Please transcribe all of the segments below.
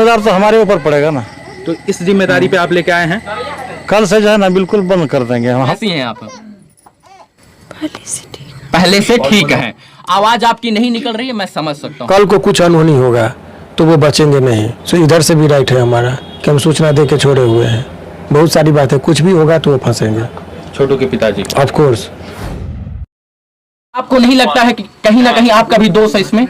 जिम्मेदार तो हमारे ऊपर पड़ेगा ना। तो इस जिम्मेदारी पे आप लेके आए हैं? कल से जो है ना बिल्कुल बंद कर देंगे हम। कैसी हैं आप? पहले से ठीक है। आवाज आपकी नहीं निकल रही है, मैं समझ सकता हूँ। कल को कुछ अनहोनी होगा तो वो बचेंगे नहीं। सो इधर से भी राइट है हमारा कि हम सूचना दे के छोड़े हुए हैं। बहुत सारी बातें, कुछ भी होगा तो वो फंसेंगे। छोटू के पिताजी ऑफ कोर्स। आपको नहीं लगता है कि कहीं ना कहीं आपका भी दोष है इसमें?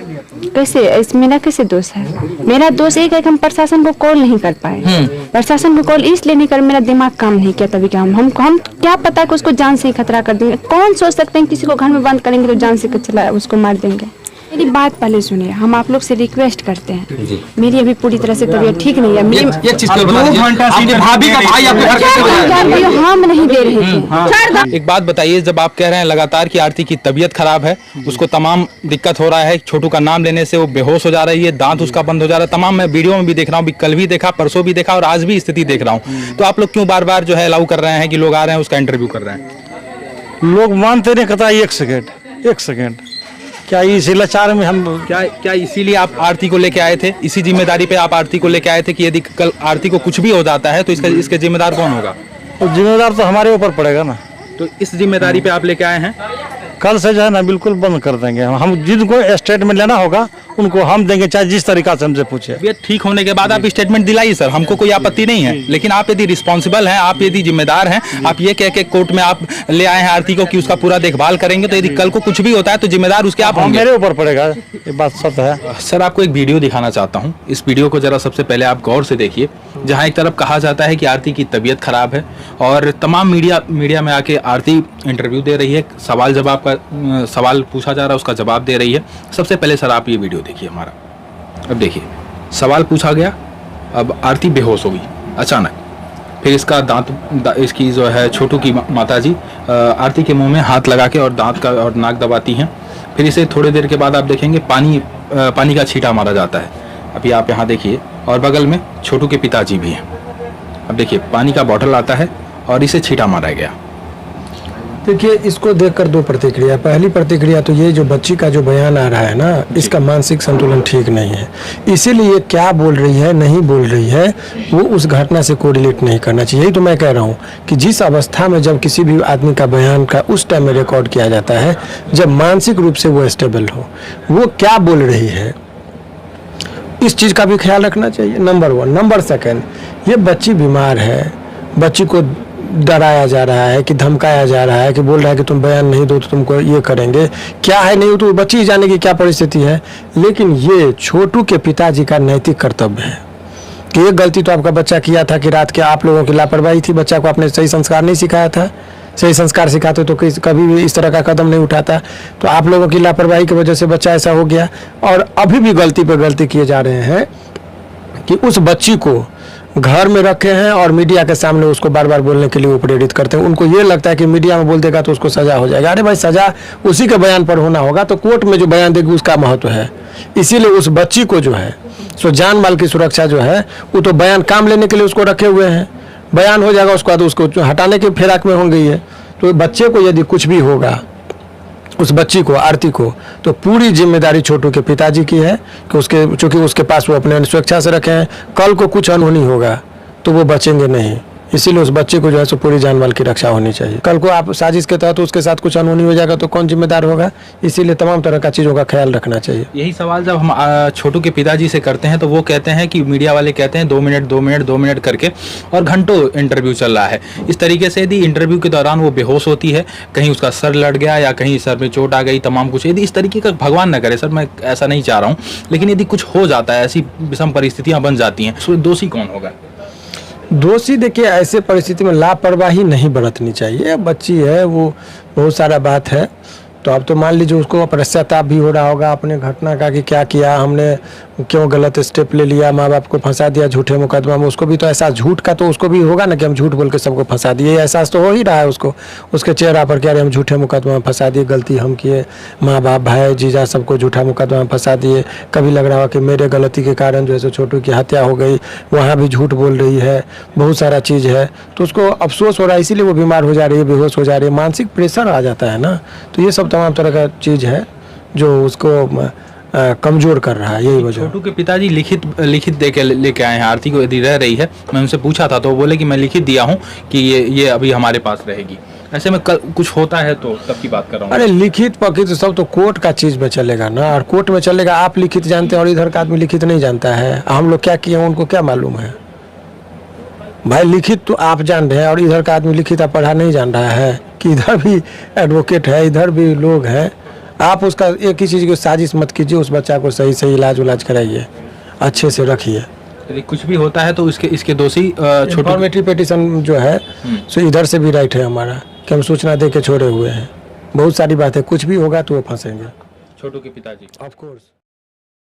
कैसे मेरा कैसे दोष है? मेरा दोष एक है कि हम प्रशासन को कॉल नहीं कर पाए। प्रशासन को कॉल इसलिए नहीं कर, मेरा दिमाग काम नहीं किया तभी। क्या हम क्या पता है कि उसको जान से ही खतरा कर देंगे। कौन सोच सकते हैं किसी को घर में बंद करेंगे तो जान से चला उसको मार देंगे। मेरी बात पहले सुनिए, हम आप लोग से रिक्वेस्ट करते हैं। मेरी अभी पूरी तरह से तबीयत ठीक नहीं है। ये चीज तो बता दीजिए। आपके भाभी का भाई आपके घर कैसे बजाया? हम नहीं दे रहे थे। एक बात बताइए, जब आप कह रहे हैं लगातार कि आरती की तबीयत खराब है, उसको तमाम दिक्कत हो रहा है, छोटू का नाम लेने से वो बेहोश हो जा रही है, दांत उसका बंद हो जा रहा है, तमाम मैं वीडियो में भी देख रहा हूँ, कल भी देखा, परसों भी देखा और आज भी स्थिति देख रहा हूँ, तो आप लोग क्यों बार बार जो है अलाउ कर रहे हैं कि लोग आ रहे हैं उसका इंटरव्यू कर रहे हैं? लोग मानते नहीं कहता। एक सेकेंड क्या इसी लाचार में हम क्या इसीलिए आप आरती को लेके आए थे? इसी जिम्मेदारी पे आप आरती को लेके आए थे कि यदि कल आरती को कुछ भी हो जाता है तो इसके जिम्मेदार कौन होगा? तो जिम्मेदार तो हमारे ऊपर पड़ेगा ना। तो इस जिम्मेदारी पे आप लेके आए हैं? कल से जो है ना बिल्कुल बंद कर देंगे हम। जिनको स्टेटमेंट लेना होगा उनको हम देंगे, चाहे जिस तरीका से हमसे पूछे। ये ठीक होने के बाद आप स्टेटमेंट दिलाइए सर, हमको कोई आपत्ति नहीं है, लेकिन आप यदि रिस्पॉन्सिबल हैं, आप यदि जिम्मेदार हैं, आप ये कह के कोर्ट में आप ले आए हैं आरती को कि उसका पूरा देखभाल करेंगे, तो यदि कल को कुछ भी होता है तो जिम्मेदार उसके आप होंगे। मेरे ऊपर पड़ेगा, ये बात सच है। सर आपको एक वीडियो दिखाना चाहता हूँ, इस वीडियो को जरा सबसे पहले आप गौर से देखिए, जहाँ एक तरफ कहा जाता है कि आरती की तबीयत खराब है और तमाम मीडिया में आके आरती इंटरव्यू दे रही है, सवाल पूछा जा रहा है, उसका जवाब दे रही है। सबसे पहले सर आप ये वीडियो देखिए हमारा। अब देखिए, सवाल पूछा गया, अब आरती बेहोश हो गई अचानक, फिर इसका इसकी जो है छोटू की माताजी आरती के मुंह में हाथ लगा के और दांत का और नाक दबाती हैं। फिर इसे थोड़ी देर के बाद आप देखेंगे पानी का छींटा मारा जाता है। अभी आप यहाँ देखिए, और बगल में छोटू के पिताजी भी हैं। अब देखिए, पानी का बॉटल आता है और इसे छींटा मारा गया। देखिए, इसको देखकर दो प्रतिक्रिया। पहली प्रतिक्रिया तो ये, जो बच्ची का जो बयान आ रहा है ना, इसका मानसिक संतुलन ठीक नहीं है, इसीलिए क्या बोल रही है नहीं बोल रही है वो उस घटना से कोरिलेट नहीं करना चाहिए। यही तो मैं कह रहा हूँ कि जिस अवस्था में जब किसी भी आदमी का बयान का उस टाइम में रिकॉर्ड किया जाता है, जब मानसिक रूप से वो स्टेबल हो, वो क्या बोल रही है, इस चीज़ का भी ख्याल रखना चाहिए, नंबर 1। नंबर 2, ये बच्ची बीमार है, बच्ची को डराया जा रहा है कि धमकाया जा रहा है कि बोल रहा है कि तुम बयान नहीं दो तो तुमको ये करेंगे। क्या है नहीं तो बच्ची ही जाने की क्या परिस्थिति है, लेकिन ये छोटू के पिताजी का नैतिक कर्तव्य है कि ये गलती तो आपका बच्चा किया था कि रात के आप लोगों की लापरवाही थी, बच्चा को आपने सही संस्कार नहीं सिखाया था। सही संस्कार सिखाते तो कभी भी इस तरह का कदम नहीं उठाता। तो आप लोगों की लापरवाही की वजह से बच्चा ऐसा हो गया, और अभी भी गलती पर गलती किए जा रहे हैं कि उस बच्ची को घर में रखे हैं और मीडिया के सामने उसको बार बार बोलने के लिए वो प्रेरित करते हैं। उनको ये लगता है कि मीडिया में बोल देगा तो उसको सजा हो जाएगा। अरे भाई, सजा उसी के बयान पर होना होगा, तो कोर्ट में जो बयान देगी उसका महत्व है। इसीलिए उस बच्ची को जो है सो जान माल की सुरक्षा जो है, वो तो बयान काम लेने के लिए उसको रखे हुए हैं। बयान हो जाएगा उसके बाद उसको हटाने के फिराक में हो गई है। तो बच्चे को यदि कुछ भी होगा, उस बच्ची को, आरती को, तो पूरी जिम्मेदारी छोटू के पिताजी की है कि चूंकि उसके पास वो अपने स्वेच्छा से रखे हैं। कल को कुछ अनहोनी होगा तो वो बचेंगे नहीं, इसीलिए उस बच्चे को जो है सो पूरी जान माल की रक्षा होनी चाहिए। कल को आप साजिश के तहत उसके साथ कुछ अनहोनी हो जाएगा तो कौन जिम्मेदार होगा, इसीलिए तमाम तरह का चीज़ों का ख्याल रखना चाहिए। यही सवाल जब हम छोटू के पिताजी से करते हैं तो वो कहते हैं कि मीडिया वाले कहते हैं 2 मिनट करके, और घंटों इंटरव्यू चल रहा है। इस तरीके से यदि इंटरव्यू के दौरान वो बेहोश होती है, कहीं उसका सर लड़ गया या कहीं सर में चोट आ गई, तमाम कुछ, यदि इस तरीके का, भगवान न करे सर, मैं ऐसा नहीं चाह रहा हूँ, लेकिन यदि कुछ हो जाता है, ऐसी विषम परिस्थितियाँ बन जाती हैं, तो दोषी कौन होगा? दोषी देखिए, ऐसे परिस्थिति में लापरवाही नहीं बरतनी चाहिए। बच्ची है, वो बहुत सारा बात है, तो अब तो मान लीजिए उसको पश्चाताप भी हो रहा होगा अपने घटना का कि क्या किया हमने, क्यों गलत स्टेप ले लिया, माँ बाप को फंसा दिया झूठे मुकदमा में। उसको भी तो एहसास झूठ का तो उसको भी होगा ना कि हम झूठ बोल के सबको फंसा दिए, एहसास तो हो ही रहा है उसको, उसके चेहरा पर, क्या हम झूठे मुकदमा में फंसा दिए, गलती हम किए, माँ बाप भाई जीजा सबको झूठा मुकदमा में फंसा दिए। कभी लग रहा हो कि मेरे गलती के कारण जो है छोटू की हत्या हो गई, वहाँ भी झूठ बोल रही है, बहुत सारा चीज़ है, तो उसको अफसोस हो रहा है, इसीलिए वो बीमार हो जा रही है, बेहोश हो जा रही है, मानसिक प्रेशर आ जाता है ना। तो ये सब तमाम तरह का चीज़ है जो उसको कमजोर कर रहा है, यही वजह। छोटू के पिताजी लिखित दे के लेके आए हैं आरती को, यदि रह रही है। मैं उनसे पूछा था तो वो बोले कि मैं लिखित दिया हूँ कि ये अभी हमारे पास रहेगी। ऐसे में कुछ होता है तो तब की बात कर रहा हूँ। अरे लिखित पखित सब तो कोर्ट का चीज में चलेगा ना, और कोर्ट में चलेगा। आप लिखित जानते हैं और इधर का आदमी लिखित नहीं जानता है। हम लोग क्या किए उनको क्या मालूम है भाई? लिखित तो आप जान रहे हैं और इधर का आदमी लिखित पढ़ा नहीं जान रहा है कि इधर भी एडवोकेट है, इधर भी लोग हैं। आप उसका एक ही चीज़ की साजिश मत कीजिए, उस बच्चा को सही सही इलाज कराइए, अच्छे से रखिए। यदि कुछ भी होता है तो इसके दोषी छोटू। इन्फॉर्मेटिव पिटीशन जो है सो इधर से भी राइट है हमारा कि हम सूचना दे के छोड़े हुए हैं। बहुत सारी बात है, कुछ भी होगा तो वो फंसेंगे। छोटू के पिताजी ऑफ कोर्स।